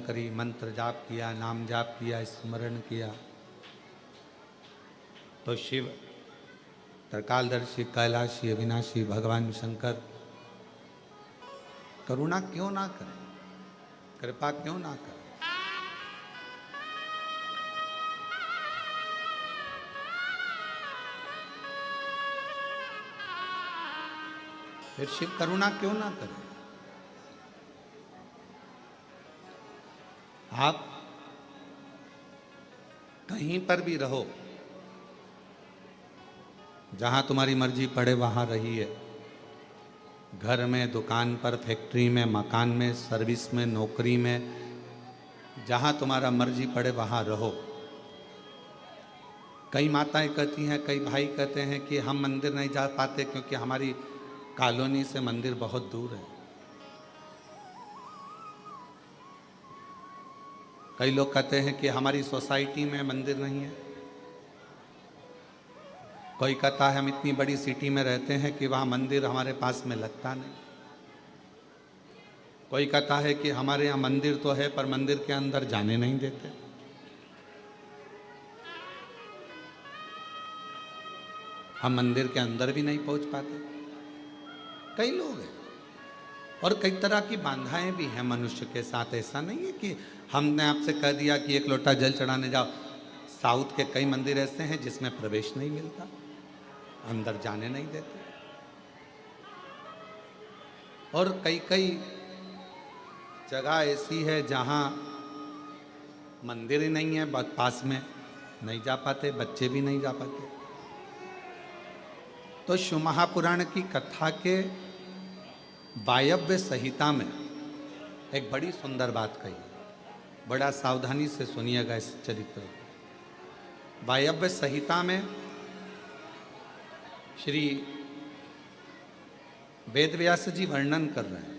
करी, मंत्र जाप किया, नाम जाप किया, स्मरण किया, तो शिव त्रिकालदर्शी, कैलाशी, अविनाशी भगवान शंकर करुणा क्यों ना करें, कृपा क्यों ना करें। फिर शिव करुणा क्यों ना करे। आप कहीं पर भी रहो, जहां तुम्हारी मर्जी पड़े वहां रहिए, घर में, दुकान पर, फैक्ट्री में, मकान में, सर्विस में, नौकरी में, जहां तुम्हारा मर्जी पड़े वहां रहो। कई माताएं कहती हैं, कई भाई कहते हैं कि हम मंदिर नहीं जा पाते क्योंकि हमारी कॉलोनी से मंदिर बहुत दूर है। कई लोग कहते हैं कि हमारी सोसाइटी में मंदिर नहीं है। कोई कहता है हम इतनी बड़ी सिटी में रहते हैं कि वहाँ मंदिर हमारे पास में लगता नहीं। कोई कहता है कि हमारे यहाँ मंदिर तो है पर मंदिर के अंदर जाने नहीं देते। हम मंदिर के अंदर भी नहीं पहुंच पाते। कई लोग हैं और कई तरह की बाधाएं भी हैं मनुष्य के साथ। ऐसा नहीं है कि हमने आपसे कह दिया कि एक लोटा जल चढ़ाने जाओ। साउथ के कई मंदिर ऐसे हैं जिसमें प्रवेश नहीं मिलता, अंदर जाने नहीं देते। और कई कई जगह ऐसी है जहां मंदिर ही नहीं है, पास में नहीं जा पाते, बच्चे भी नहीं जा पाते। तो शिव महापुराण की कथा के वायव्य संहिता में एक बड़ी सुंदर बात कही, बड़ा सावधानी से सुनिएगा इस चरित्र। वायव्य संहिता में श्री वेदव्यास जी वर्णन कर रहे हैं,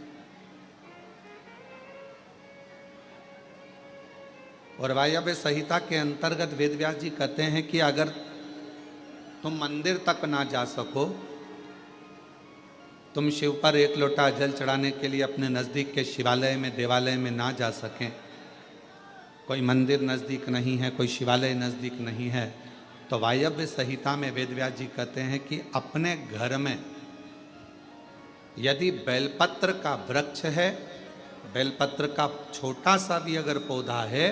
और वायव्य संहिता के अंतर्गत वेदव्यास जी कहते हैं कि अगर तुम मंदिर तक ना जा सको, तुम शिव पर एक लोटा जल चढ़ाने के लिए अपने नज़दीक के शिवालय में, देवालय में ना जा सकें, कोई मंदिर नज़दीक नहीं है, कोई शिवालय नज़दीक नहीं है, तो वायव्य संहिता में वेदव्यास जी कहते हैं कि अपने घर में यदि बेलपत्र का वृक्ष है, बेलपत्र का छोटा सा भी अगर पौधा है,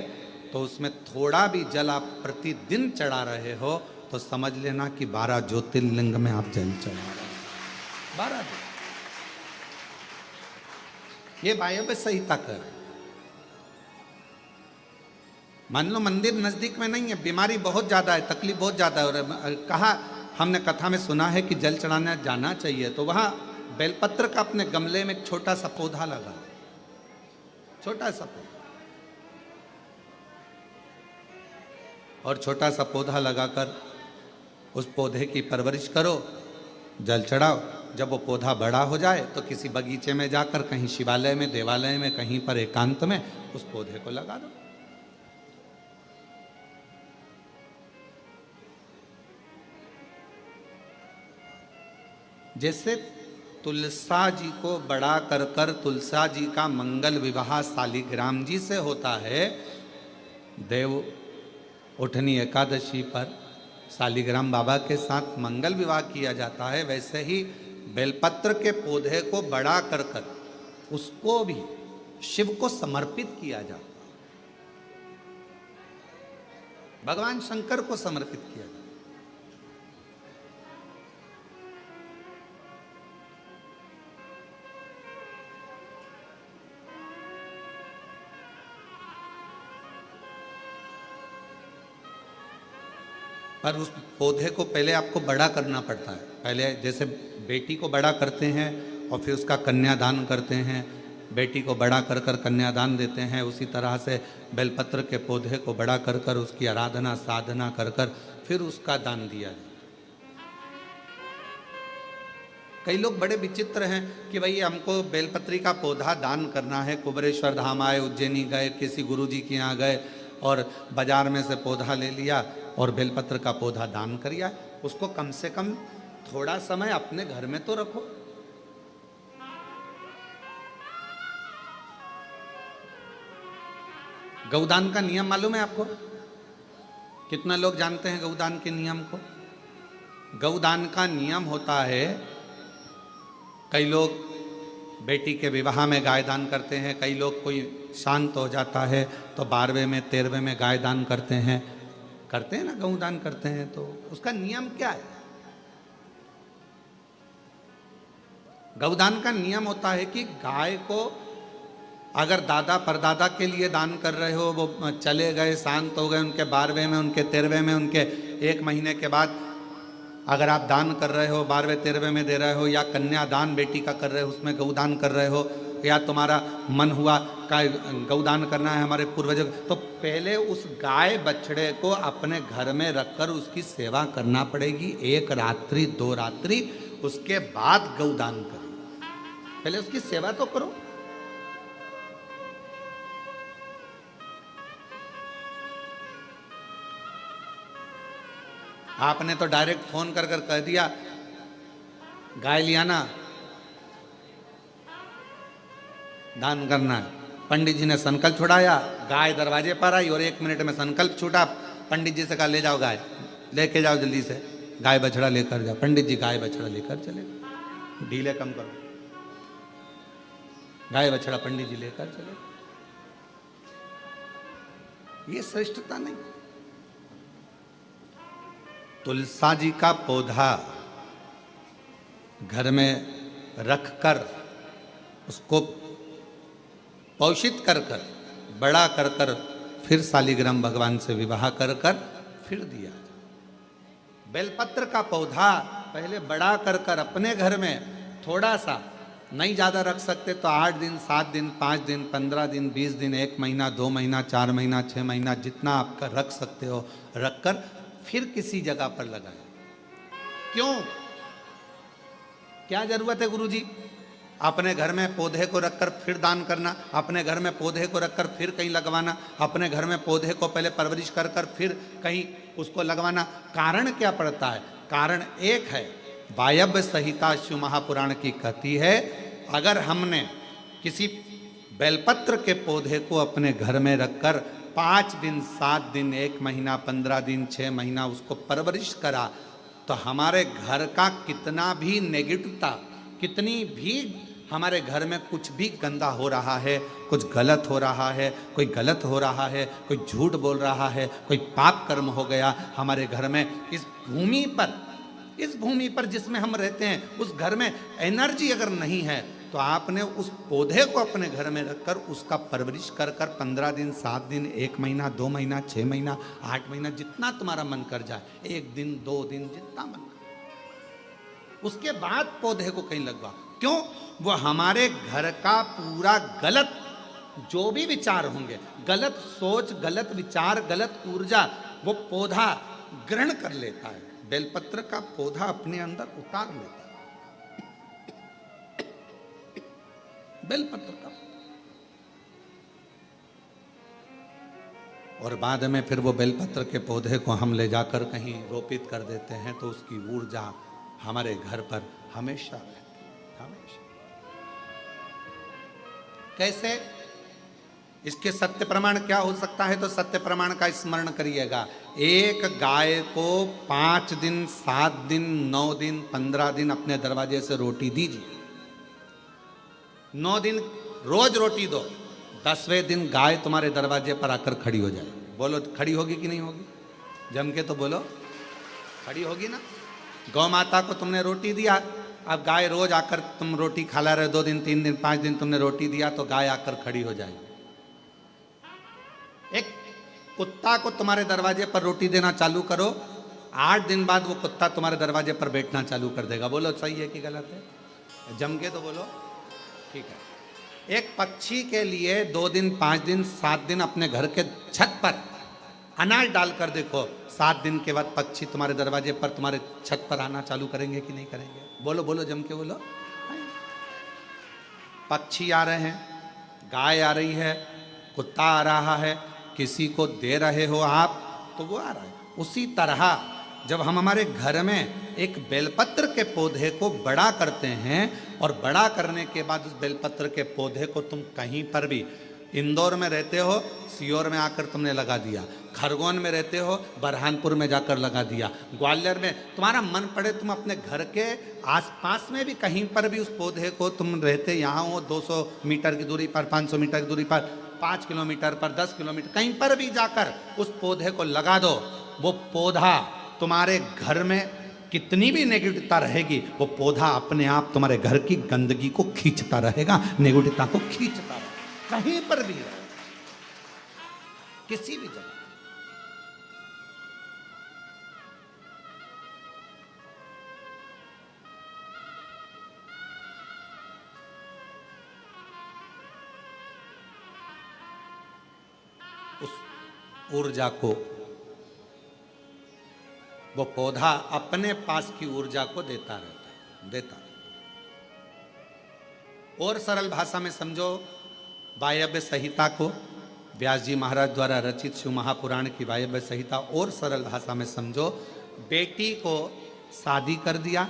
तो उसमें थोड़ा भी जल आप प्रतिदिन चढ़ा रहे हो तो समझ लेना कि 12 ज्योतिर्लिंग में आप जल चढ़ा रहे हो। 12 दिन। ये वायव्य संहिता कर। मान लो मंदिर नजदीक में नहीं है, बीमारी बहुत ज्यादा है, तकलीफ बहुत ज्यादा है, और कहा हमने कथा में सुना है कि जल चढ़ाने जाना चाहिए, तो वहां बेलपत्र का अपने गमले में एक छोटा सा पौधा लगा, छोटा सा पौधा, और छोटा सा पौधा लगाकर उस पौधे की परवरिश करो, जल चढ़ाओ। जब वो पौधा बड़ा हो जाए तो किसी बगीचे में जाकर, कहीं शिवालय में, देवालय में, कहीं पर एकांत में उस पौधे को लगा दो। जैसे तुलसा जी को बड़ा कर कर तुलसा जी का मंगल विवाह शालिग्राम जी से होता है, देव उठनी एकादशी पर शालिग्राम बाबा के साथ मंगल विवाह किया जाता है, वैसे ही बेलपत्र के पौधे को बड़ा कर कर उसको भी शिव को समर्पित किया जाता है, भगवान शंकर को समर्पित किया जाता है। पर उस पौधे को पहले आपको बड़ा करना पड़ता है। पहले जैसे बेटी को बड़ा करते हैं और फिर उसका कन्यादान करते हैं, बेटी को बड़ा कर कर कन्यादान देते हैं, उसी तरह से बेलपत्र के पौधे को बड़ा कर कर उसकी आराधना साधना कर कर फिर उसका दान दिया जाए। कई लोग बड़े विचित्र हैं कि भाई हमको बेलपत्री का पौधा दान करना है, कुबरेश्वर धाम आए, उज्जैनी गए, किसी गुरुजी के यहाँ गए और बाजार में से पौधा ले लिया और बेलपत्र का पौधा दान कर दिया। उसको कम से कम थोड़ा समय अपने घर में तो रखो। गौदान का नियम मालूम है आपको? कितना लोग जानते हैं गौदान के नियम को? गौदान का नियम होता है, कई लोग बेटी के विवाह में गाय दान करते हैं, कई लोग कोई शांत हो जाता है तो 12वें में 13वें में गाय दान करते हैं ना, गौदान करते हैं। तो उसका नियम क्या है? गौदान का नियम होता है कि गाय को अगर दादा परदादा के लिए दान कर रहे हो, वो चले गए, शांत हो गए, उनके 12वें में, उनके 13वें में, उनके 1 महीने के बाद अगर आप दान कर रहे हो, 12वें 13वें में दे रहे हो, या कन्यादान बेटी का कर रहे हो, उसमें गौदान कर रहे हो, या तुम्हारा मन हुआ का गौदान करना है हमारे पूर्वजों, तो पहले उस गाय बछड़े को अपने घर में रखकर उसकी सेवा करना पड़ेगी 1 रात्रि 2 रात्रि, उसके बाद गौदान करो। पहले उसकी सेवा तो करो। आपने तो डायरेक्ट फोन कर कर कह दिया गाय लिया ना, दान करना है। पंडित जी ने संकल्प छुड़ाया, गाय दरवाजे पर आई और 1 मिनट में संकल्प छूटा। पंडित जी से कहा ले जाओ गाय, लेके जाओ जल्दी से, गाय बछड़ा लेकर जाओ। पंडित जी गाय बछड़ा लेकर चले, ढीले कम करो, गाय बछड़ा पंडित जी लेकर चले। ये श्रेष्ठता नहीं। तुलसा जी का पौधा घर में रखकर उसको पोषित कर कर बड़ा कर कर फिर शालिग्राम भगवान से विवाह कर कर फिर दिया। बेलपत्र का पौधा पहले बड़ा कर कर अपने घर में थोड़ा सा, नहीं ज़्यादा रख सकते तो 8 दिन 7 दिन 5 दिन 15 दिन 20 दिन 1 महीना 2 महीना 4 महीना 6 महीना जितना आपका रख सकते हो रखकर फिर किसी जगह पर लगाएं। क्यों? क्या जरूरत है गुरुजी अपने घर में पौधे को रखकर फिर दान करना, अपने घर में पौधे को रखकर फिर कहीं लगवाना, अपने घर में पौधे को पहले परवरिश कर कर फिर कहीं उसको लगवाना? कारण क्या पड़ता है? कारण एक है, वायव्य संहिता शिव महापुराण की कहती है, अगर हमने किसी बेलपत्र के पौधे को अपने घर में रखकर 5 दिन 7 दिन 1 महीना 15 दिन 6 महीना उसको परवरिश करा तो हमारे घर का कितना भी नेगेटिवता, कितनी भी हमारे घर में कुछ भी गंदा हो रहा है, कुछ गलत हो रहा है, कोई गलत हो रहा है, कोई झूठ बोल रहा है, कोई पाप कर्म हो गया हमारे घर में, इस भूमि पर जिसमें हम रहते हैं उस घर में एनर्जी अगर नहीं है तो आपने उस पौधे को अपने घर में रखकर उसका परवरिश कर कर 15 दिन 7 दिन 1 महीना 2 महीना 6 महीना 8 महीना जितना तुम्हारा मन कर जाए, 1 दिन 2 दिन जितना मन कर, उसके बाद पौधे को कहीं लगवा। क्यों? वो हमारे घर का पूरा गलत जो भी विचार होंगे, गलत सोच, गलत विचार, गलत ऊर्जा वो पौधा ग्रहण कर लेता है। बेलपत्र का पौधा अपने अंदर उतार लेता है, बेलपत्र का। और बाद में फिर वो बेलपत्र के पौधे को हम ले जाकर कहीं रोपित कर देते हैं तो उसकी ऊर्जा हमारे घर पर हमेशा रहती है, हमेशा। कैसे? इसके सत्य प्रमाण क्या हो सकता है? तो सत्य प्रमाण का स्मरण करिएगा। एक गाय को 5 दिन 7 दिन 9 दिन 15 दिन अपने दरवाजे से रोटी दीजिए, 9 दिन रोज रोटी दो, 10वें दिन गाय तुम्हारे दरवाजे पर आकर खड़ी हो जाए। बोलो खड़ी होगी कि नहीं होगी? जम के तो बोलो, खड़ी होगी ना। गौ माता को तुमने रोटी दिया, अब गाय रोज आकर तुम रोटी खा ला रहे, 2 दिन 3 दिन 5 दिन तुमने रोटी दिया तो गाय आकर खड़ी हो जाएगी। एक कुत्ता को तुम्हारे दरवाजे पर रोटी देना चालू करो, 8 दिन बाद वो कुत्ता तुम्हारे दरवाजे पर बैठना चालू कर देगा। बोलो सही है कि गलत है? जम के तो बोलो, ठीक है। एक पक्षी के लिए 2 दिन 5 दिन 7 दिन अपने घर के छत पर अनाज डालकर देखो, 7 दिन के बाद पक्षी तुम्हारे दरवाजे पर तुम्हारे छत पर आना चालू करेंगे कि नहीं करेंगे? बोलो बोलो, जम के बोलो। पक्षी आ रहे हैं, गाय आ रही है, कुत्ता आ रहा है, किसी को दे रहे हो आप तो वो आ रहा है। उसी तरह जब हम हमारे घर में एक बेलपत्र के पौधे को बड़ा करते हैं और बड़ा करने के बाद उस बेलपत्र के पौधे को तुम कहीं पर भी इंदौर में रहते हो, सीहोर में आकर तुमने लगा दिया। खरगोन में रहते हो, बरहानपुर में जाकर लगा दिया। ग्वालियर में तुम्हारा मन पड़े तुम अपने घर के आसपास में भी कहीं पर भी उस पौधे को तुम रहते यहाँ हो 200 मीटर की दूरी पर, 500 मीटर की दूरी पर, 5 किलोमीटर पर, 10 किलोमीटर, कहीं पर भी जाकर उस पौधे को लगा दो। वो पौधा तुम्हारे घर में कितनी भी नेगेटिवता रहेगी, वो पौधा अपने आप तुम्हारे घर की गंदगी को खींचता रहेगा, नेगेटिवता को खींचता रहेगा, कहीं पर भी रहे, किसी भी जगह। उस ऊर्जा को वो पौधा अपने पास की ऊर्जा को देता रहता है, देता। और सरल भाषा में समझो, वायव्य संहिता को व्यास जी महाराज द्वारा रचित शिव महापुराण की वायव्य संहिता और सरल भाषा में समझो। बेटी को शादी कर दिया,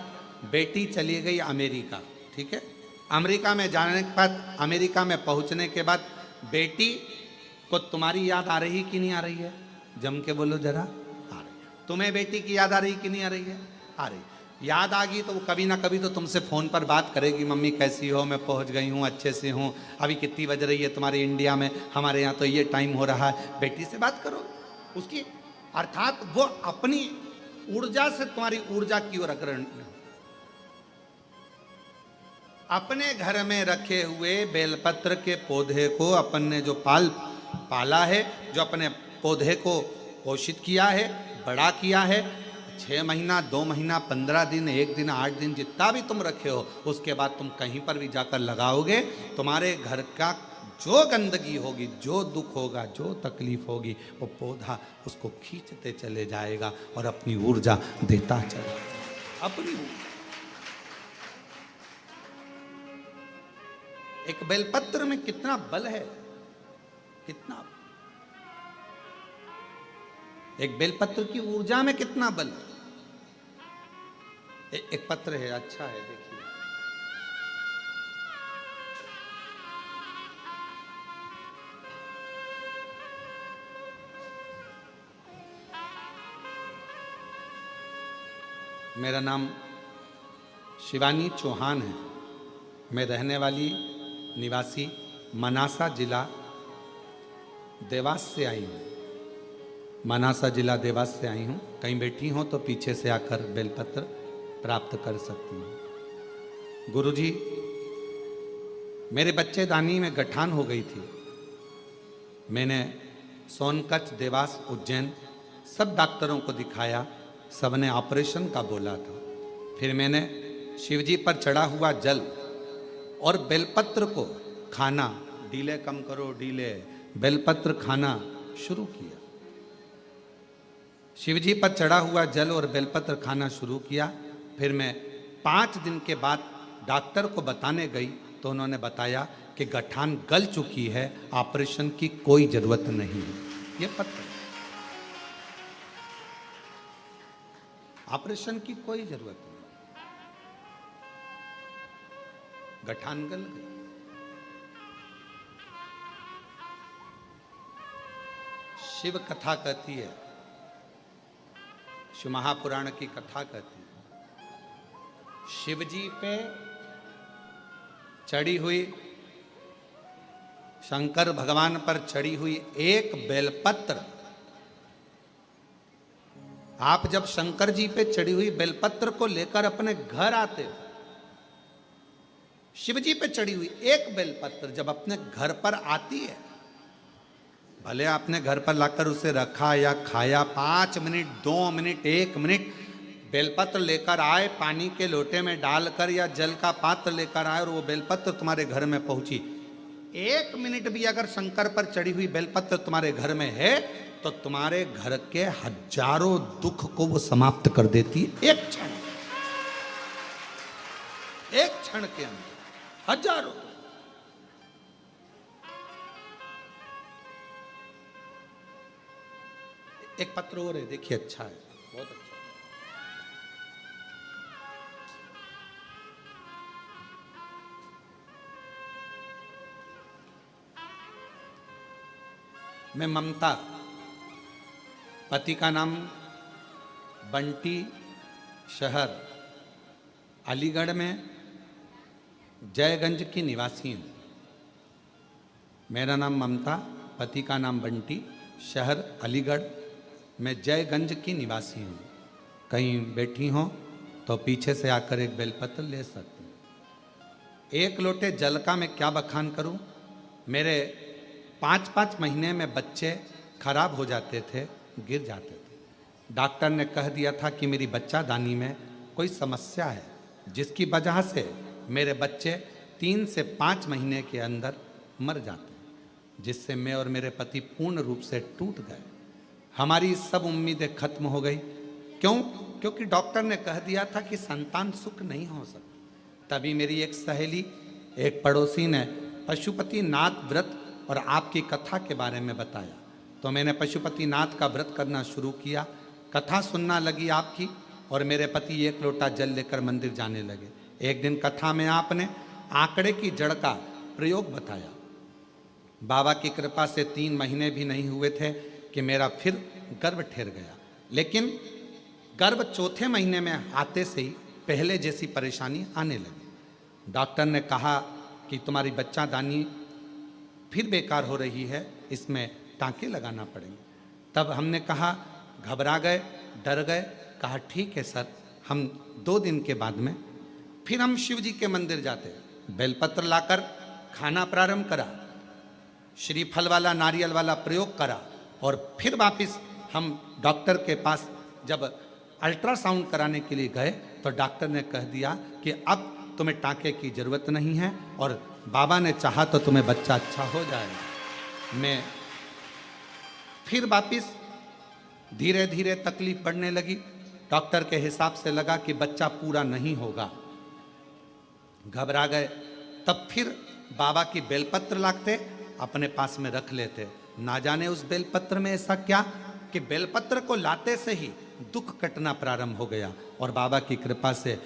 बेटी चली गई अमेरिका, ठीक है। अमेरिका में जाने के बाद, अमेरिका में पहुंचने के बाद बेटी को तुम्हारी याद आ रही कि नहीं आ रही है? जम के बोलो जरा। आ रही। तुम्हें बेटी की याद आ रही कि नहीं आ रही है? आ रही। याद आ गई तो वो कभी ना कभी तो तुमसे फ़ोन पर बात करेगी, मम्मी कैसी हो, मैं पहुंच गई हूँ, अच्छे से हूँ, अभी कितनी बज रही है तुम्हारे इंडिया में, हमारे यहाँ तो ये टाइम हो रहा है। बेटी से बात करो उसकी, अर्थात वो अपनी ऊर्जा से तुम्हारी ऊर्जा की ओर अग्रणी। अपने घर में रखे हुए बेलपत्र के पौधे को अपन ने जो पाला है, जो अपने पौधे को पोषित किया है, बड़ा किया है, 6 महीना, 2 महीना, 15 दिन, 1 दिन, 8 दिन, जितना भी तुम रखे हो, उसके बाद तुम कहीं पर भी जाकर लगाओगे, तुम्हारे घर का जो गंदगी होगी, जो दुख होगा, जो तकलीफ होगी, वो पौधा उसको खींचते चले जाएगा और अपनी ऊर्जा देता चलेगा, अपनी ऊर्जा। एक बेलपत्र में कितना बल है, कितना, एक बेलपत्र की ऊर्जा में कितना बल है। एक पत्र है, अच्छा है, देखिए। मेरा नाम शिवानी चौहान है। मैं रहने वाली निवासी मनासा जिला देवास से आई हूँ। मनासा जिला देवास से आई हूँ। कहीं बैठी हो तो पीछे से आकर बेलपत्र प्राप्त कर सकती हूँ। गुरुजी, मेरे बच्चेदानी में गठान हो गई थी। मैंने सोनकच्छ, देवास, उज्जैन सब डॉक्टरों को दिखाया, सबने ऑपरेशन का बोला था। फिर मैंने शिवजी पर चढ़ा हुआ जल और बेलपत्र को खाना, डीले कम करो डीले, बेलपत्र खाना शुरू किया। शिवजी पर चढ़ा हुआ जल और बेलपत्र खाना शुरू किया। फिर मैं 5 दिन के बाद डॉक्टर को बताने गई तो उन्होंने बताया कि गठान गल चुकी है, ऑपरेशन की कोई जरूरत नहीं है। ये पत्र, ऑपरेशन की कोई जरूरत नहीं, गठान गल गई। शिव कथा कहती है, शिव महापुराण की कथा कहती है, शिवजी पे चढ़ी हुई, शंकर भगवान पर चढ़ी हुई एक बेलपत्र, आप जब शंकर जी पे चढ़ी हुई बेलपत्र को लेकर अपने घर आते हो, शिवजी पे चढ़ी हुई एक बेलपत्र जब अपने घर पर आती है, भले आपने घर पर लाकर उसे रखा या खाया, 5 मिनट, 2 मिनट, 1 मिनट बेलपत्र लेकर आए, पानी के लोटे में डालकर या जल का पात्र लेकर आए और वो बेलपत्र तुम्हारे घर में पहुंची, 1 मिनट भी अगर शंकर पर चढ़ी हुई बेलपत्र तुम्हारे घर में है तो तुम्हारे घर के हजारों दुख को वो समाप्त कर देती है। एक क्षण, एक क्षण के अंदर हजारों। एक पत्र और है, देखिए, अच्छा है, बहुत अच्छा। मैं ममता, पति का नाम बंटी, शहर अलीगढ़ में जयगंज की निवासी हूँ। मेरा नाम ममता, पति का नाम बंटी, शहर अलीगढ़ में जयगंज की निवासी हूँ। कहीं बैठी हो तो पीछे से आकर एक बेलपत्र ले सकती हूँ। एक लोटे जल का मैं क्या बखान करूँ। मेरे 5-5 महीने में बच्चे खराब हो जाते थे, गिर जाते थे। डॉक्टर ने कह दिया था कि मेरी बच्चादानी में कोई समस्या है, जिसकी वजह से मेरे बच्चे 3 से 5 महीने के अंदर मर जाते हैं, जिससे मैं और मेरे पति पूर्ण रूप से टूट गए। हमारी सब उम्मीदें खत्म हो गई। क्यों? क्योंकि डॉक्टर ने कह दिया था कि संतान सुख नहीं हो सकता। तभी मेरी एक सहेली, एक पड़ोसी ने पशुपतिनाथ व्रत और आपकी कथा के बारे में बताया, तो मैंने पशुपतिनाथ का व्रत करना शुरू किया। कथा सुनना लगी आपकी, और मेरे पति एक लोटा जल लेकर मंदिर जाने लगे। एक दिन कथा में आपने आंकड़े की जड़ का प्रयोग बताया। बाबा की कृपा से 3 महीने भी नहीं हुए थे कि मेरा फिर गर्भ ठहर गया। लेकिन गर्भ 4थे महीने में आते से ही पहले जैसी परेशानी आने लगी। डॉक्टर ने कहा कि तुम्हारी बच्चादानी फिर बेकार हो रही है, इसमें टांके लगाना पड़ेंगे। तब हमने कहा, घबरा गए, डर गए। कहा ठीक है सर, हम 2 दिन के बाद में फिर हम शिव जी के मंदिर जाते। बेलपत्र लाकर खाना प्रारंभ करा, श्रीफल वाला नारियल वाला प्रयोग करा, और फिर वापिस हम डॉक्टर के पास जब अल्ट्रासाउंड कराने के लिए गए तो डॉक्टर ने कह दिया कि अब तुम्हें टांके की जरूरत नहीं है, और बाबा ने चाहा तो तुम्हें बच्चा अच्छा हो जाएगा। मैं फिर वापिस धीरे धीरे तकलीफ बढ़ने लगी। डॉक्टर के हिसाब से लगा कि बच्चा पूरा नहीं होगा। घबरा गए। तब फिर बाबा की बेलपत्र लाते, अपने पास में रख लेते। ना जाने उस बेलपत्र में ऐसा क्या कि बेलपत्र को लाते से ही दुख कटना प्रारंभ हो गया, और बाबा की कृपा से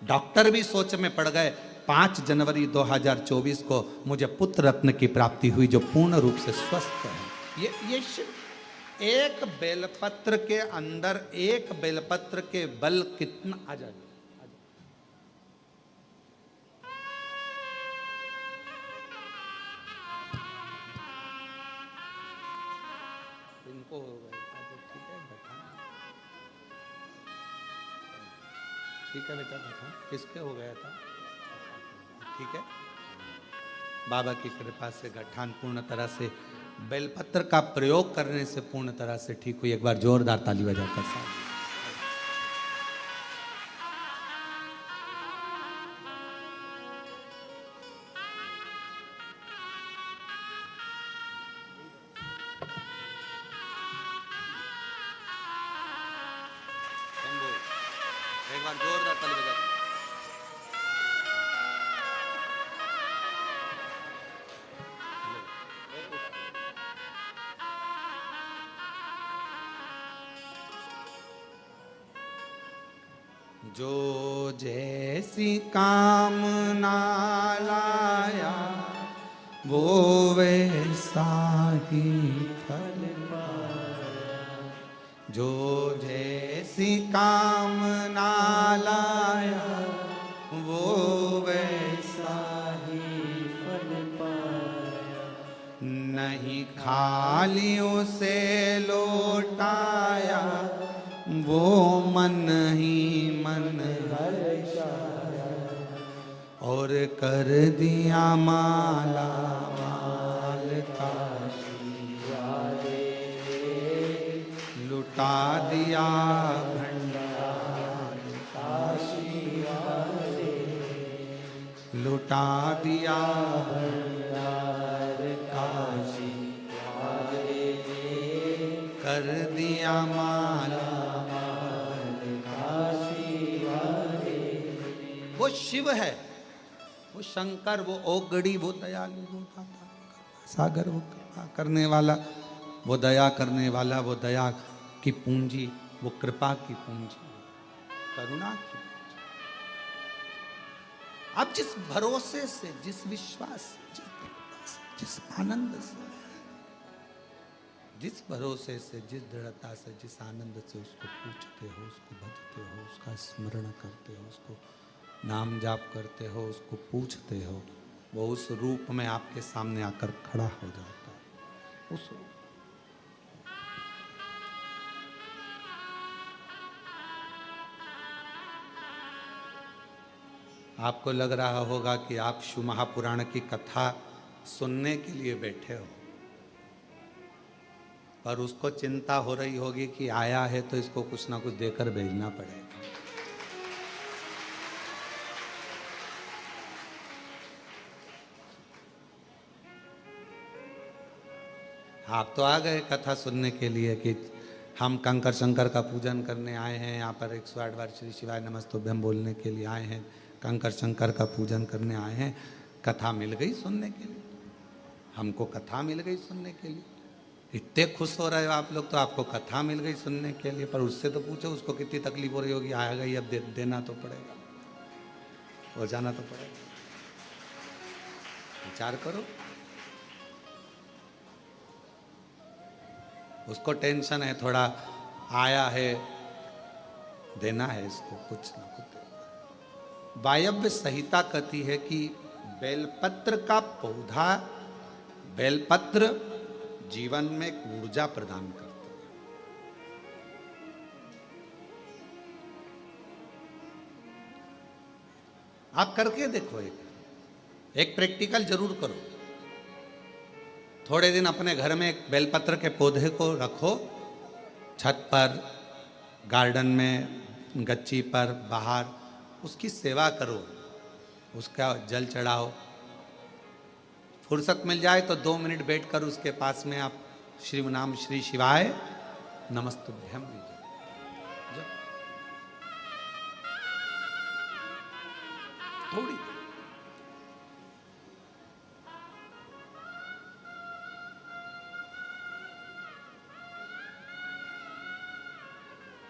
डॉक्टर भी सोच में पड़ गए। 5 जनवरी 2024 को मुझे पुत्र रत्न की प्राप्ति हुई, जो पूर्ण रूप से स्वस्थ है। ये एक बेलपत्र के अंदर, एक बेलपत्र के बल कितना आ जाए। इनको हो गया, ठीक है बैठा, ठीक है बेटा बैठा। किसके हो गया था? ठीक है। बाबा की कृपा से गठान पूर्ण तरह से बेलपत्र का प्रयोग करने से पूर्ण तरह से ठीक हुई। एक बार जोरदार ताली बजाकर साथ। एक बार जोरदार ताली बजाकर। जो जैसी कामना लाया, वो वैसा ही फल पाया। जो जैसी कामना लाया, वो वैसा ही फल पाया। नहीं खाली उसे लौटाया, वो मन ही मन हर्षाया, और कर दिया माला माल काशी वाले, लुटा दिया भंडार काशी वाले, लुटा दिया भंडार काशी वाले, कर दिया माला वो शिव है, वो शंकर, वो ओगड़ी, वो दयालु, वो सागर, वो कृपा करने वाला, वो दया करने वाला, वो दया की पूंजी, वो कृपा की पूंजी, करुणा की पूंजी। अब जिस भरोसे से, जिस विश्वास से, जिस आनंद से जिस भरोसे से, जिस दृढ़ता से, जिस आनंद से उसको पूछते हो, उसको भजते हो, उसका स्मरण करते हो, उसको नाम जाप करते हो, उसको पूछते हो, वो उस रूप में आपके सामने आकर खड़ा हो जाता है। उस आपको लग रहा होगा कि आप शिव महापुराण की कथा सुनने के लिए बैठे हो, पर उसको चिंता हो रही होगी कि आया है तो इसको कुछ ना कुछ देकर भेजना पड़ेगा। आप तो आ गए कथा सुनने के लिए कि हम कंकर शंकर का पूजन करने आए हैं, यहाँ पर 108 बार श्री शिवाय नमस्तुभ्यम बोलने के लिए आए हैं, कंकर शंकर का पूजन करने आए हैं। कथा मिल गई सुनने के लिए, हमको कथा मिल गई सुनने के लिए। इतने खुश हो रहे हो आप लोग, तो आपको कथा मिल गई सुनने के लिए, पर उससे तो पूछो उसको कितनी तकलीफ हो रही होगी। आया गई अब देना तो पड़ेगा, हो जाना तो पड़ेगा। विचार करो, उसको टेंशन है, थोड़ा आया है, देना है इसको कुछ ना कुछ। वायव्य संहिता कहती है कि बेलपत्र का पौधा, बेलपत्र जीवन में एक ऊर्जा प्रदान करता है। आप करके देखो, एक प्रैक्टिकल जरूर करो। थोड़े दिन अपने घर में एक बेलपत्र के पौधे को रखो, छत पर, गार्डन में, गच्ची पर, बाहर, उसकी सेवा करो, उसका जल चढ़ाओ। फुर्सत मिल जाए तो 2 मिनट बैठकर उसके पास में आप श्री नाम श्री शिवाय नमस्तुभ्यम लीजिए। थोड़ी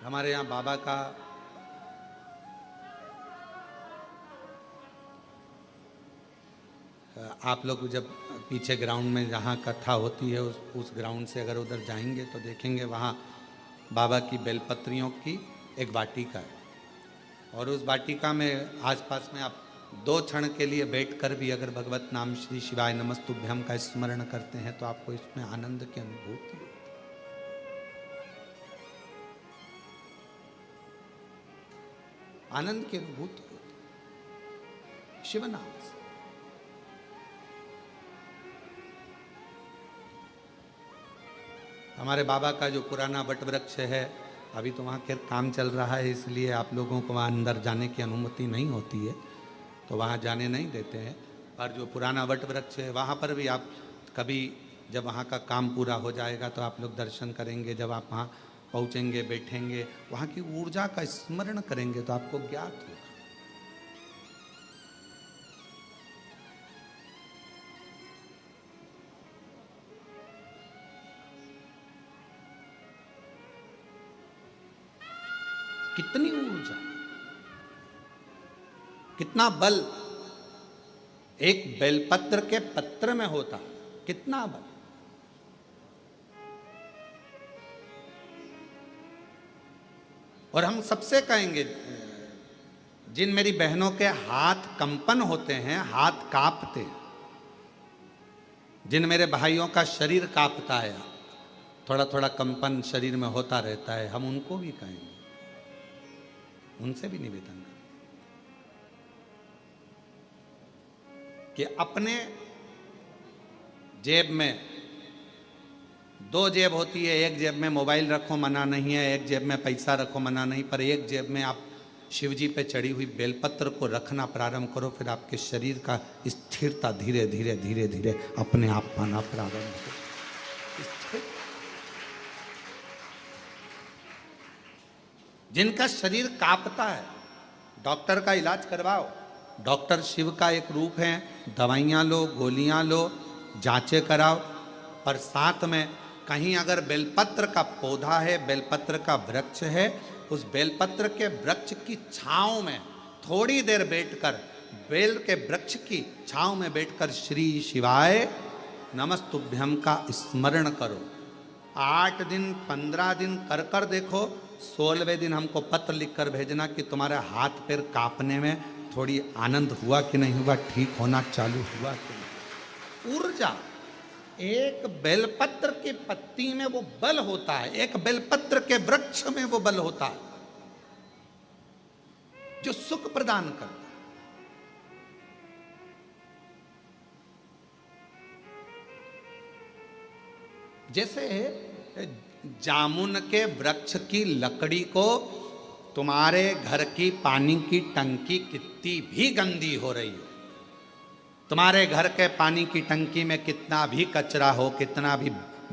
हमारे यहाँ बाबा का आप लोग जब पीछे ग्राउंड में जहाँ कथा होती है उस ग्राउंड से अगर उधर जाएंगे तो देखेंगे वहाँ बाबा की बेलपत्रियों की एक वाटिका है, और उस वाटिका में आसपास में आप 2 क्षण के लिए बैठकर भी अगर भगवत नाम श्री शिवाय नमस्तुभ्यम का स्मरण करते हैं तो आपको इसमें आनंद की अनुभूति होती है। आनंद की अनुभूति होती है शिव नाम से। हमारे बाबा का जो पुराना वट वृक्ष है, अभी तो वहाँ के काम चल रहा है, इसलिए आप लोगों को वहाँ अंदर जाने की अनुमति नहीं होती है, तो वहाँ जाने नहीं देते हैं। पर जो पुराना वट वृक्ष है वहाँ पर भी आप कभी जब वहाँ का काम पूरा हो जाएगा तो आप लोग दर्शन करेंगे। जब आप वहाँ पहुँचेंगे, बैठेंगे, वहाँ की ऊर्जा का स्मरण करेंगे तो आपको ज्ञात होगा। कितनी ऊर्जा, कितना बल एक बेलपत्र के पत्र में होता, कितना बल। और हम सबसे कहेंगे, जिन मेरी बहनों के हाथ कंपन होते हैं, हाथ कांपते, जिन मेरे भाइयों का शरीर कांपता है, थोड़ा थोड़ा कंपन शरीर में होता रहता है, हम उनको भी कहेंगे, उनसे भी निवेदन करें कि अपने जेब में 2 जेब होती है, एक जेब में मोबाइल रखो मना नहीं है, एक जेब में पैसा रखो मना नहीं, पर एक जेब में आप शिवजी पे चढ़ी हुई बेलपत्र को रखना प्रारंभ करो, फिर आपके शरीर का स्थिरता धीरे धीरे धीरे धीरे अपने आप पाना प्रारंभ हो। जिनका शरीर कांपता है, डॉक्टर का इलाज करवाओ। डॉक्टर शिव का एक रूप है, दवाइयाँ लो, गोलियाँ लो, जांचें कराओ, पर साथ में कहीं अगर बेलपत्र का पौधा है, बेलपत्र का वृक्ष है, उस बेलपत्र के वृक्ष की छांव में थोड़ी देर बैठकर, बेल के वृक्ष की छांव में बैठकर श्री शिवाय नमस्तुभ्यम का स्मरण करो। 8 दिन 15 दिन कर कर देखो, 16वें दिन हमको पत्र लिखकर भेजना कि तुम्हारे हाथ पैर कांपने में थोड़ी आनंद हुआ कि नहीं हुआ, ठीक होना चालू हुआ कि नहीं। ऊर्जा, एक बेलपत्र की पत्ती में वो बल होता है, एक बेलपत्र के वृक्ष में वो बल होता है जो सुख प्रदान करता है। जैसे जामुन के वृक्ष की लकड़ी को तुम्हारे घर की पानी की टंकी कितनी भी गंदी हो रही हो, तुम्हारे घर के पानी की टंकी में कितना भी कचरा हो, कितना भी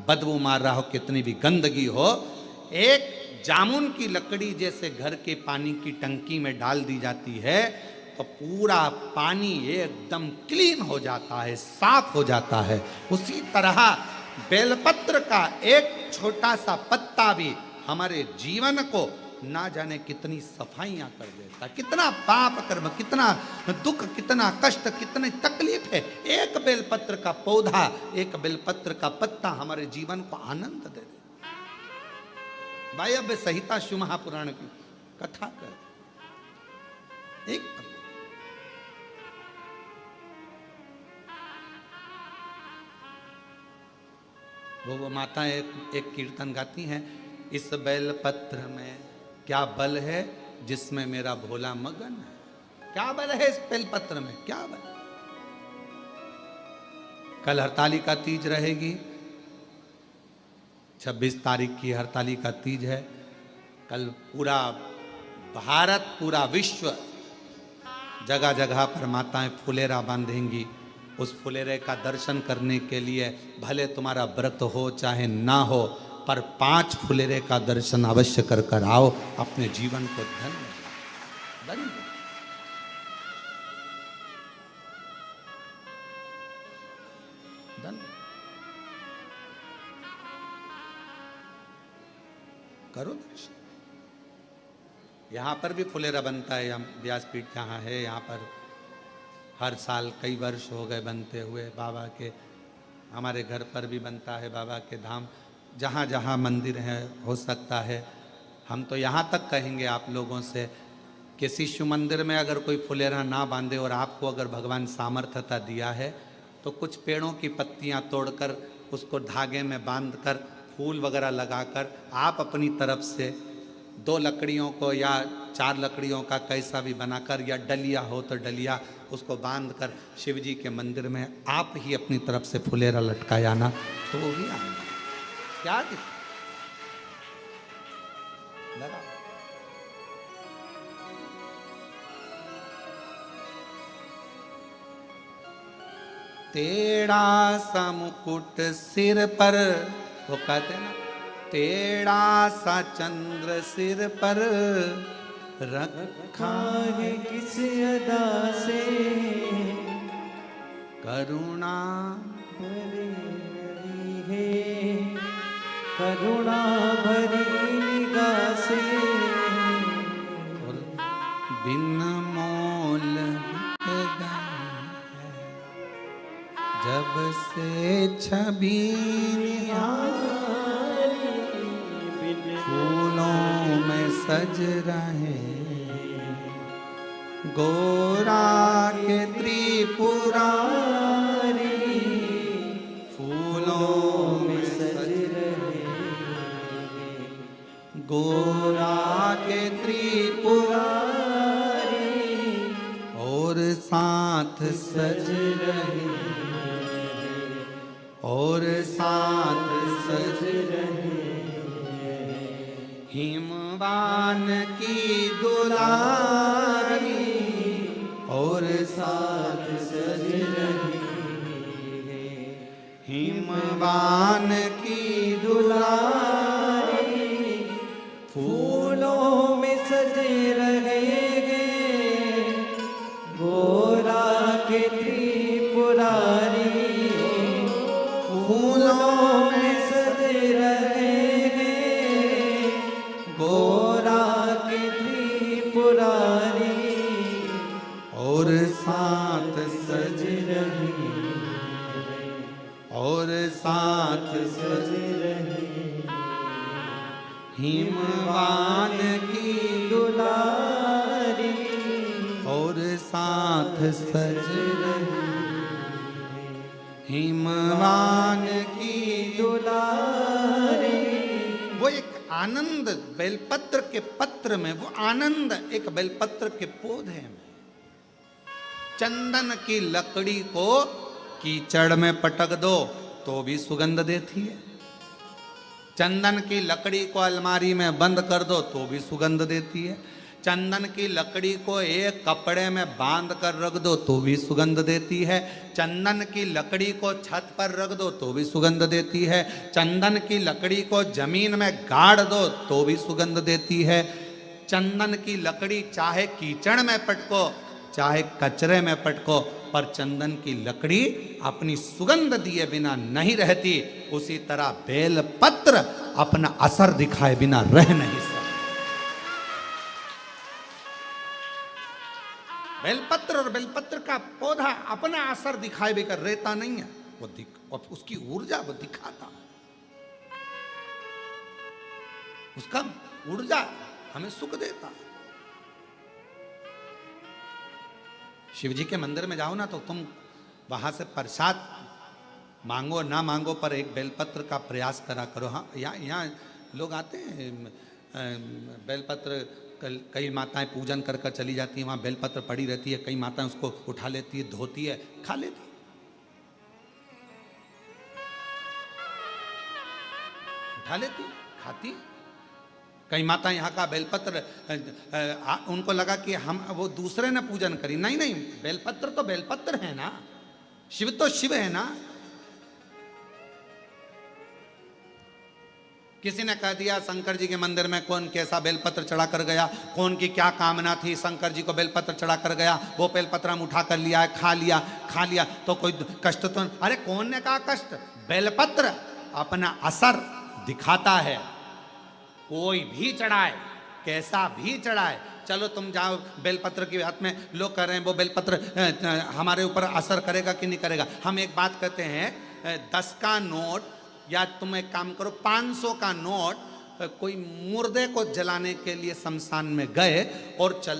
बदबू मार रहा हो, कितनी भी गंदगी हो, एक जामुन की लकड़ी जैसे घर के पानी की टंकी में डाल दी जाती है तो पूरा पानी एकदम क्लीन हो जाता है, साफ हो जाता है। उसी तरह बेलपत्र का एक छोटा सा पत्ता भी हमारे जीवन को ना जाने कितनी सफाइयां कर देता, कितना पाप कर्म, कितना दुख, कितना कष्ट, कितनी तकलीफ है। एक बेलपत्र का पौधा, एक बेलपत्र का पत्ता हमारे जीवन को आनंद दे दे। वायव्य संहिता शिव महापुराण की कथा कर, एक वो माता एक कीर्तन गाती हैं, इस बेलपत्र में क्या बल है जिसमें मेरा भोला मगन है। क्या बल है इस बेलपत्र में, क्या बल। कल हरतालिका तीज रहेगी, 26 तारीख की हरतालिका तीज है। कल पूरा भारत, पूरा विश्व, जगह जगह पर माताएं फुलेरा बांधेंगी। उस फुलेरे का दर्शन करने के लिए भले तुम्हारा व्रत हो चाहे ना हो, पर 5 फुलेरे का दर्शन अवश्य कर कर आओ, अपने जीवन को धन्य धन्य करो दर्शन। यहाँ पर भी फुलेरा बनता है, व्यासपीठ जहाँ है, यहाँ पर हर साल कई वर्ष हो गए बनते हुए बाबा के। हमारे घर पर भी बनता है बाबा के धाम, जहाँ जहाँ मंदिर है हो सकता है। हम तो यहाँ तक कहेंगे आप लोगों से, किसी शिव मंदिर में अगर कोई फुलेरा ना बांधे और आपको अगर भगवान सामर्थ्यता दिया है तो कुछ पेड़ों की पत्तियाँ तोड़कर उसको धागे में बांधकर फूल वगैरह लगाकर आप अपनी तरफ से 2 लकड़ियों को या 4 लकड़ियों का कैसा भी बनाकर, या डलिया हो तो डलिया, उसको बांधकर शिव जी के मंदिर में आप ही अपनी तरफ से फुलेरा लटकायाना, तो वो भी आएगा। क्या लगा टेढ़ा सा मुकुट सिर पर, वो कहते हैं ना, टेढ़ा सा चंद्र सिर पर रखा है किस अदा से, करुणा भरी है, करुणा भरी निगाह से, और बिन मोल बिक गए जब से छवि फूलों में सज रहे, गोरा के त्रिपुरारी फूलों में सज रहे, गोरा के त्रिपुरारी और साथ सज रहे, और साथ सज रहे, हिमवान की दुलारी और साथ सज रही है, हिमवान की दुलारी फूलों में सजे रहेंगे, गोरा के त्रिपुरारी फूलों में सजे रहेंगे, गोरा के त्रिपुरारी और साथ सज रही, और साथ सज हिमवान की दुलारी और साथ सज रही हिमवान की दुलारी। वो एक आनंद बेलपत्र के पत्र में, वो आनंद एक बेलपत्र के पौधे में। चंदन की लकड़ी को कीचड़ में पटक दो तो भी सुगंध देती है। चंदन की लकड़ी को अलमारी में बंद कर दो तो भी सुगंध देती है। चंदन की लकड़ी को एक कपड़े में बांध कर रख दो तो भी सुगंध देती है। चंदन की लकड़ी को छत पर रख दो तो भी सुगंध देती है। चंदन की लकड़ी को जमीन में गाड़ दो तो भी सुगंध देती है। चंदन की लकड़ी चाहे कीचड़ में पटको चाहे कचरे में पटको, पर चंदन की लकड़ी अपनी सुगंध दिए बिना नहीं रहती। उसी तरह बेलपत्र अपना असर दिखाए बिना रह नहीं सकता। बेलपत्र और बेलपत्र का पौधा अपना असर दिखाए बिना रहता नहीं है। वो उसकी ऊर्जा वो दिखाता, उसका ऊर्जा हमें सुख देता। शिव जी के मंदिर में जाओ ना तो तुम वहां से प्रसाद मांगो ना मांगो, पर एक बेलपत्र का प्रयास करा करो। हाँ, यहाँ लोग आते हैं, बेलपत्र कई माताएं पूजन कर कर चली जाती हैं, वहाँ बेलपत्र पड़ी रहती है, कई माताएं उसको उठा लेती है, धोती है, खा लेती है। उठा लेती, खाती है। कई माता यहाँ का बेलपत्र उनको लगा कि हम वो दूसरे ने पूजन करी। नहीं नहीं, बेलपत्र तो बेलपत्र है ना, शिव तो शिव है ना। किसी ने कह दिया शंकर जी के मंदिर में कौन कैसा बेलपत्र चढ़ा कर गया, कौन की क्या कामना थी, शंकर जी को बेलपत्र चढ़ा कर गया, वो बेलपत्र हम उठा कर लिया है, खा लिया तो कोई कष्ट तो। अरे कौन ने कहा कष्ट? बेलपत्र अपना असर दिखाता है। कोई भी चढ़ाए, कैसा भी चढ़ाए, चलो तुम जाओ बेलपत्र की बात में लोग कह रहे हैं वो बेलपत्र हमारे ऊपर असर करेगा कि नहीं करेगा। हम एक बात कहते हैं, 10 का नोट या तुम एक काम करो 500 का नोट, कोई मुर्दे को जलाने के लिए शमशान में गए और चलते